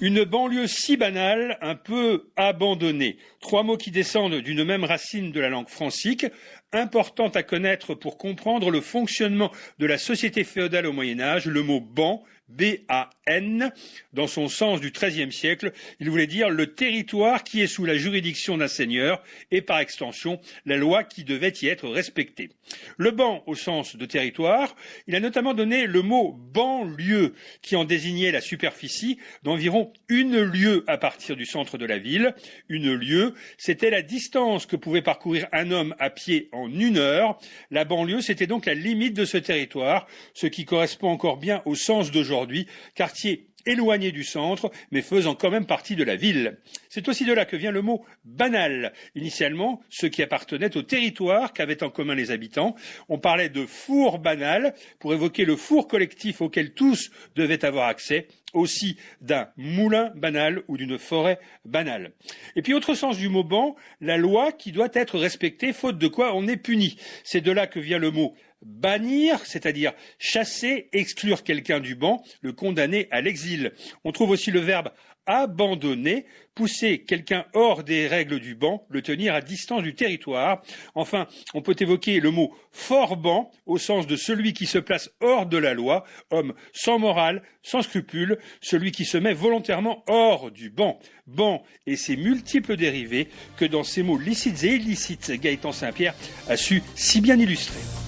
Une banlieue si banale, un peu abandonnée. Trois mots qui descendent d'une même racine de la langue francique, importante à connaître pour comprendre le fonctionnement de la société féodale au Moyen-Âge. Le mot ban, B-A-N, dans son sens du XIIIe siècle, il voulait dire le territoire qui est sous la juridiction d'un seigneur et par extension la loi qui devait y être respectée. Le ban au sens de territoire, il a notamment donné le mot banlieue qui en désignait la superficie d'environ une lieue à partir du centre de la ville. Une lieue, c'était la distance que pouvait parcourir un homme à pied en 1 heure. La banlieue, c'était donc la limite de ce territoire, ce qui correspond encore bien au sens d'aujourd'hui, quartier éloigné du centre, mais faisant quand même partie de la ville. C'est aussi de là que vient le mot banal. Initialement, ce qui appartenait au territoire qu'avaient en commun les habitants. On parlait de four banal pour évoquer le four collectif auquel tous devaient avoir accès, aussi d'un moulin banal ou d'une forêt banale. Et puis autre sens du mot ban, la loi qui doit être respectée, faute de quoi on est puni. C'est de là que vient le mot bannir, c'est-à-dire chasser, exclure quelqu'un du ban, le condamner à l'exil. On trouve aussi le verbe abandonner, pousser quelqu'un hors des règles du ban, le tenir à distance du territoire. Enfin, on peut évoquer le mot forban au sens de celui qui se place hors de la loi, homme sans morale, sans scrupules, celui qui se met volontairement hors du ban. Ban et ses multiples dérivés que dans ces mots licites et illicites, Gaëtan Saint-Pierre a su si bien illustrer.